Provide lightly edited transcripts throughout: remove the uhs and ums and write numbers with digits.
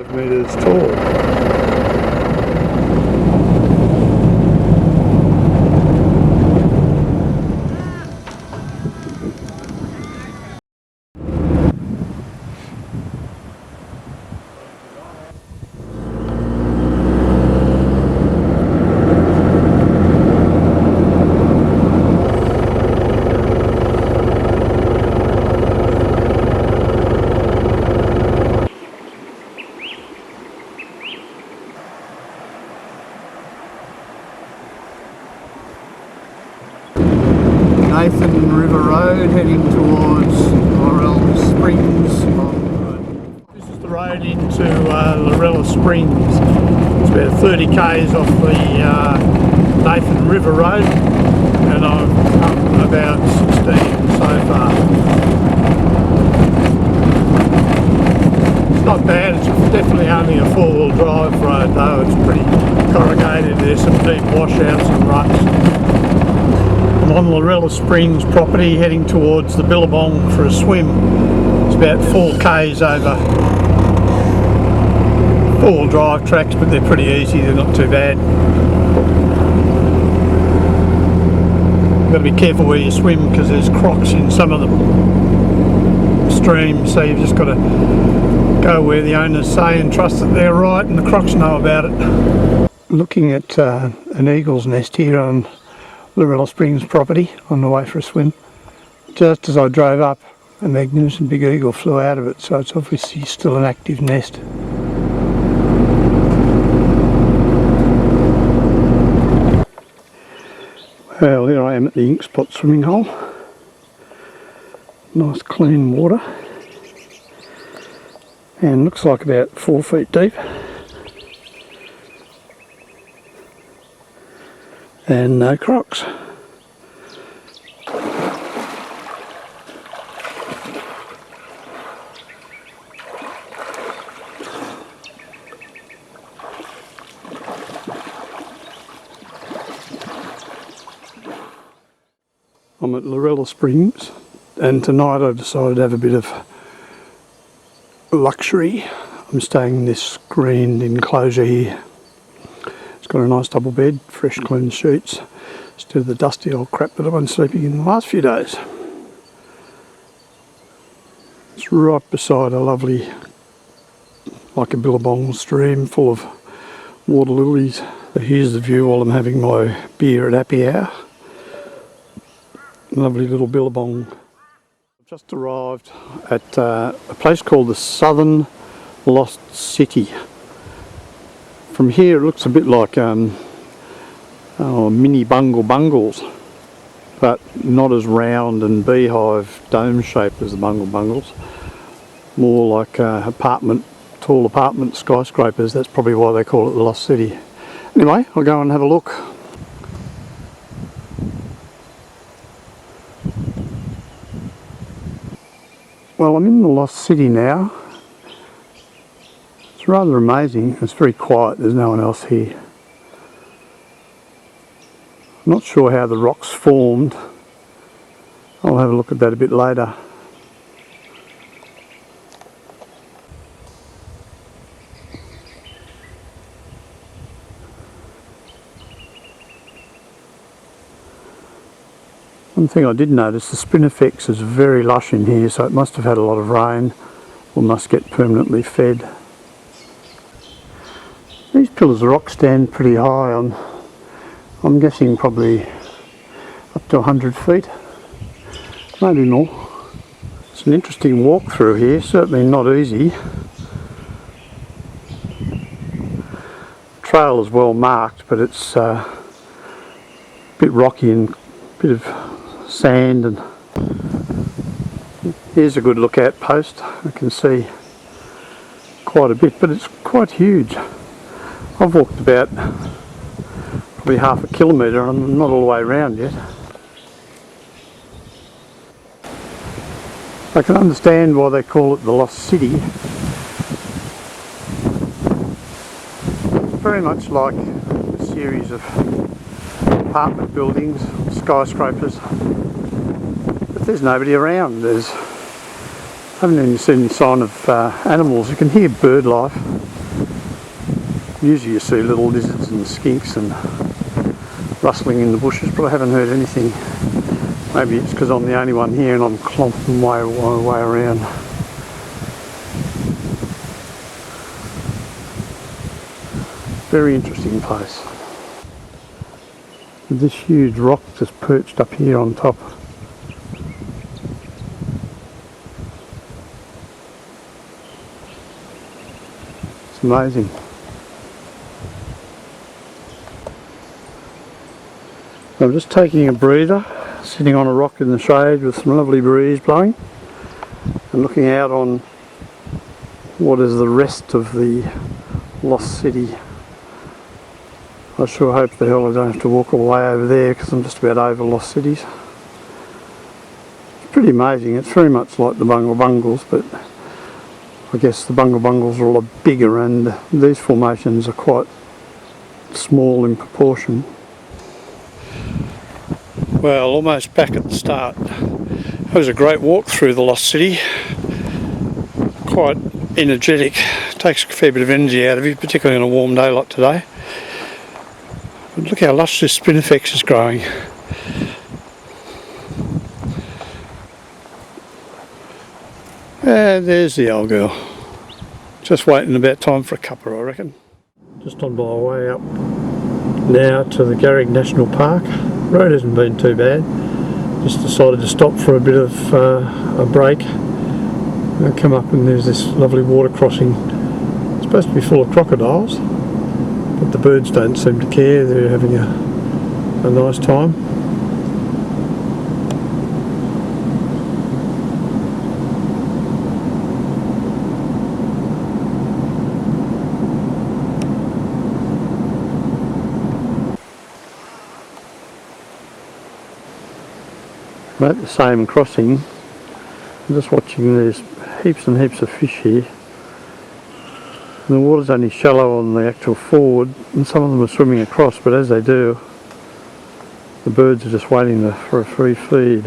5 metres tall. Nathan River Road heading towards Lorella Springs. This is the road into Lorella Springs. It's about 30 k's off the Nathan River Road, and I've come about 16 so far. It's not bad, it's definitely only a 4-wheel drive road though. It's pretty corrugated, there's some deep washouts and ruts. I'm on Lorella Springs property heading towards the Billabong for a swim. It's about 4 k's over 4-wheel drive tracks, but they're pretty easy, they're not too bad. You've got to be careful where you swim because there's crocs in some of the streams, so you've just got to go where the owners say and trust that they're right and the crocs know about it. Looking at an eagle's nest here on Lorella Springs property on the way for a swim. Just as I drove up, a magnificent big eagle flew out of it, so it's obviously still an active nest. Well, here I am at the Ink Spot swimming hole. Nice clean water, and looks like about 4 feet deep. And no crocs. I'm at Lorella Springs, and tonight I decided to have a bit of luxury. I'm staying in this screened enclosure here. Got a nice double bed, fresh clean sheets, instead of the dusty old crap that I've been sleeping in the last few days. It's right beside a lovely, like a Billabong stream full of water lilies. So here's the view while I'm having my beer at happy hour. Lovely little Billabong. I've just arrived at a place called the Southern Lost City. From here it looks a bit like mini bungles, but not as round and beehive dome shaped as the bungles. More like tall apartment skyscrapers. That's probably why they call it the Lost City. Anyway, I'll go and have a look. Well, I'm in the Lost City now. It's rather amazing. It's very quiet, there's no one else here. I'm not sure how the rocks formed. I'll have a look at that a bit later. One thing I did notice, the spinifex is very lush in here, so it must have had a lot of rain or must get permanently fed. These pillars of rock stand pretty high on, I'm guessing probably up to 100 feet, maybe more. It's an interesting walk through here, certainly not easy. The trail is well marked, but it's a bit rocky and a bit of sand. And here's a good lookout post. I can see quite a bit, but it's quite huge. I've walked about probably half a kilometre and I'm not all the way around yet. I can understand why they call it the Lost City. Very much like a series of apartment buildings, skyscrapers, but there's nobody around. I haven't even seen any sign of animals. You can hear bird life. Usually you see little lizards and skinks and rustling in the bushes, but I haven't heard anything. Maybe it's because I'm the only one here and I'm clomping my way around. Very interesting place. This huge rock just perched up here on top. It's amazing. I'm just taking a breather, sitting on a rock in the shade with some lovely breeze blowing and looking out on what is the rest of the lost city. I sure hope the hell I don't have to walk all the way over there because I'm just about over lost cities. It's pretty amazing. It's very much like the Bungle Bungles, but I guess the Bungle Bungles are a lot bigger and these formations are quite small in proportion. Well, almost back at the start. It was a great walk through the lost city. Quite energetic. Takes a fair bit of energy out of you, particularly on a warm day like today. But look how lush this spinifex is growing. And there's the old girl. Just waiting about time for a cuppa, I reckon. Just on my way up now to the Garrick National Park. Road hasn't been too bad. Just decided to stop for a bit of a break. I come up and there's this lovely water crossing. It's supposed to be full of crocodiles, but the birds don't seem to care. They're having a nice time. I'm at the same crossing. I'm just watching. There's heaps and heaps of fish here. And the water's only shallow on the actual ford, and some of them are swimming across, but as they do, the birds are just waiting for a free feed.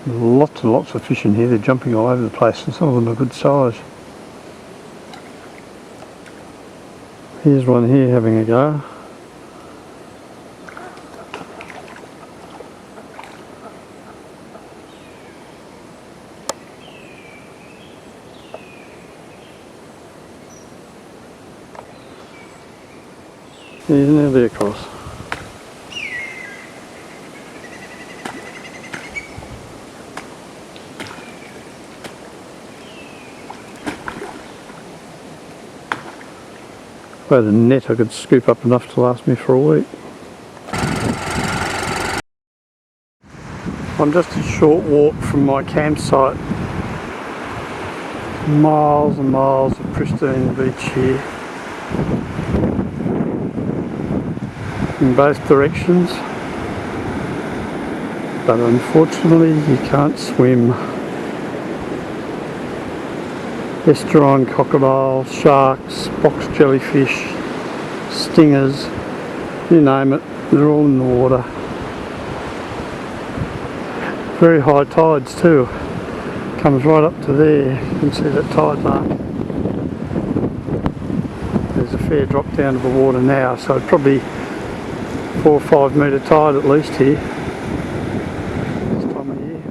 There's lots and lots of fish in here. They're jumping all over the place, and some of them are good size. Here's one here having a go. He's nearly across. If I had a net I could scoop up enough to last me for a week. I'm just a short walk from my campsite. Miles and miles of pristine beach here. In both directions, but unfortunately you can't swim. Estuarine crocodiles, sharks, box jellyfish, stingers, you name it, they're all in the water. Very high tides too, comes right up to there, you can see that tide mark. There's a fair drop down to the water now, so probably 4 or 5 metre tide at least here this time of year.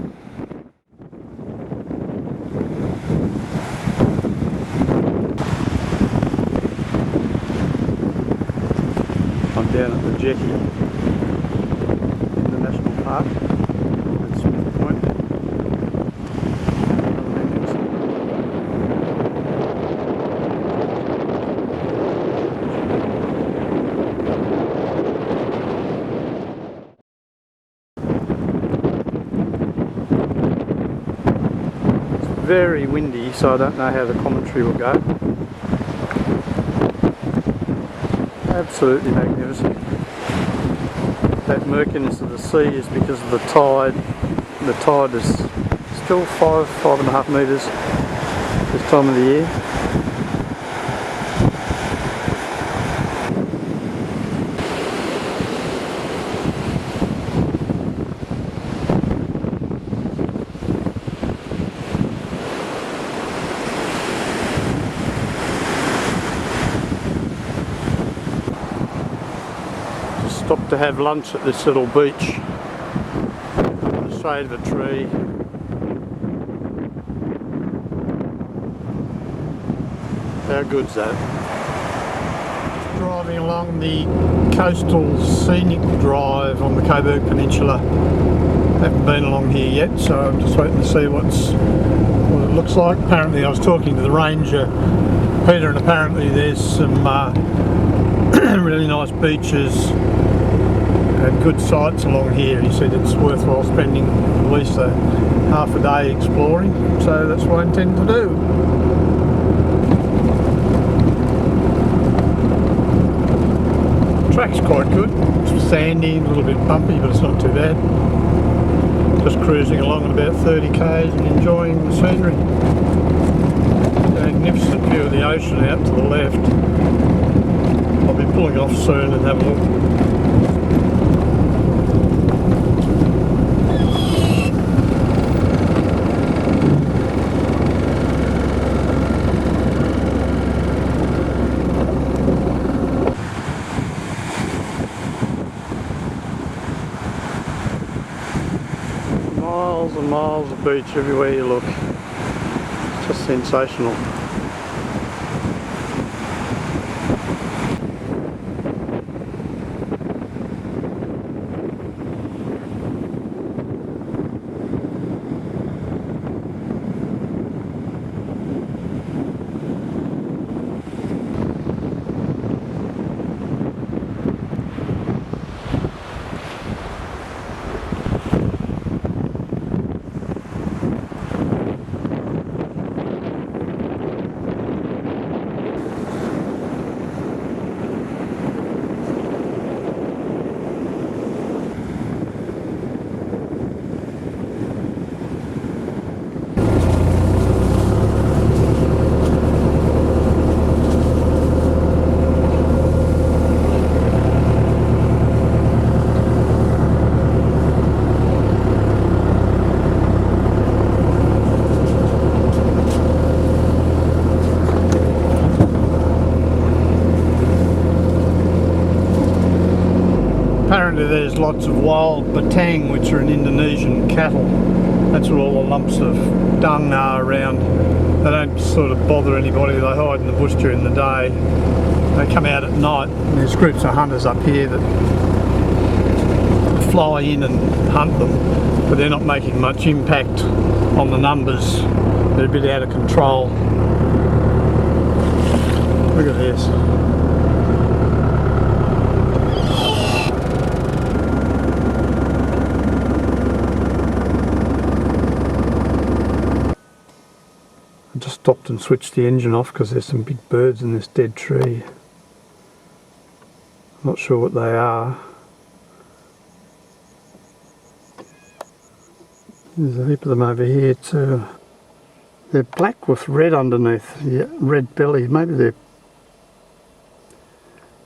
I'm down at the jetty in the national park at Smith Point. Very windy, so I don't know how the commentary will go. Absolutely magnificent. That murkiness of the sea is because of the tide. The tide is still 5.5 metres this time of the year. to have lunch at this little beach in the shade of a tree. How good's that? Driving along the coastal scenic drive on the Coburg Peninsula. Haven't been along here yet, so I'm just waiting to see what it looks like. Apparently I was talking to the ranger, Peter, and apparently there's some really nice beaches and good sights along here. He said it's worthwhile spending at least a half a day exploring, so that's what I intend to do. Track's quite good. It's sandy, a little bit bumpy, but it's not too bad. Just cruising along at about 30 k's and enjoying the scenery. Magnificent view of the ocean out to the left. I'll be pulling off soon and have a look. Miles and miles of beach everywhere you look. Just sensational. Apparently there's lots of wild batang, which are an Indonesian cattle. That's what all the lumps of dung are around. They don't sort of bother anybody, they hide in the bush during the day. They come out at night, and there's groups of hunters up here that fly in and hunt them, but they're not making much impact on the numbers. They're a bit out of control. Look at this. I just stopped and switched the engine off because there's some big birds in this dead tree. I'm not sure what they are. There's a heap of them over here too. They're black with red underneath, yeah, red belly. Maybe they're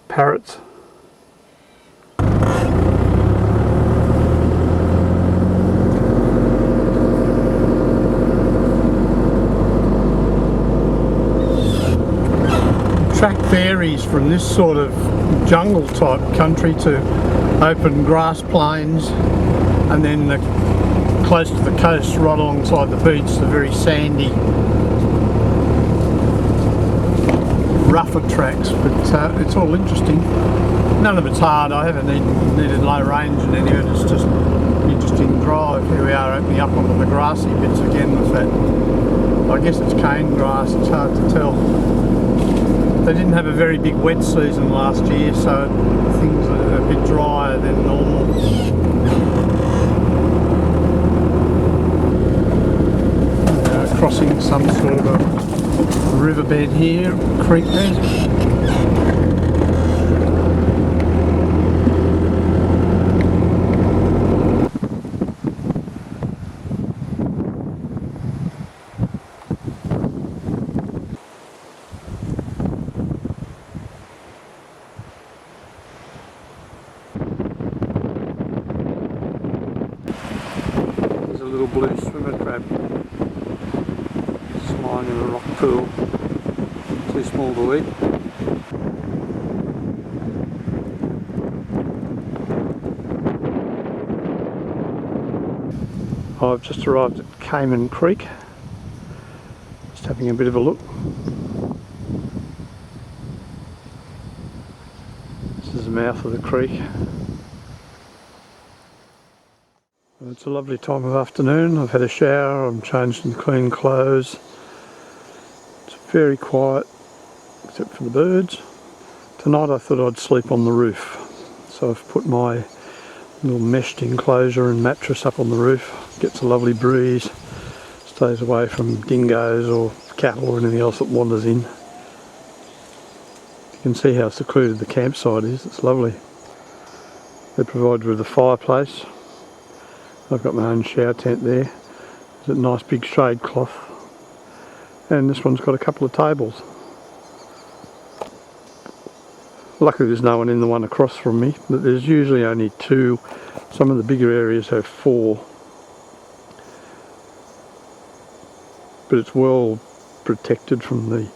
parrots. Track varies from this sort of jungle type country to open grass plains, and then close to the coast right alongside the beach, the very sandy, rougher tracks, but it's all interesting. None of it's hard. I haven't needed low range in any of it. It's just an interesting drive. Here we are opening up onto the grassy bits again with that. I guess it's cane grass, it's hard to tell. They didn't have a very big wet season last year, so things are a bit drier than normal. Crossing some sort of a riverbed here, creek bed. There's a little blue swimmer crab. Lying in a rock pool, too small to eat. I've just arrived at Cayman Creek, just having a bit of a look. This is the mouth of the creek. It's a lovely time of afternoon. I've had a shower, I'm changed into clean clothes. It's very quiet except for the birds. Tonight I thought I'd sleep on the roof, so I've put my little meshed enclosure and mattress up on the roof. Gets a lovely breeze, stays away from dingoes or cattle or anything else that wanders in. You can see how secluded the campsite is, it's lovely. They're provided with a fireplace. I've got my own shower tent there. There's a nice big shade cloth. And this one's got a couple of tables. Luckily there's no one in the one across from me, but there's usually only two. Some of the bigger areas have four. But it's well protected from the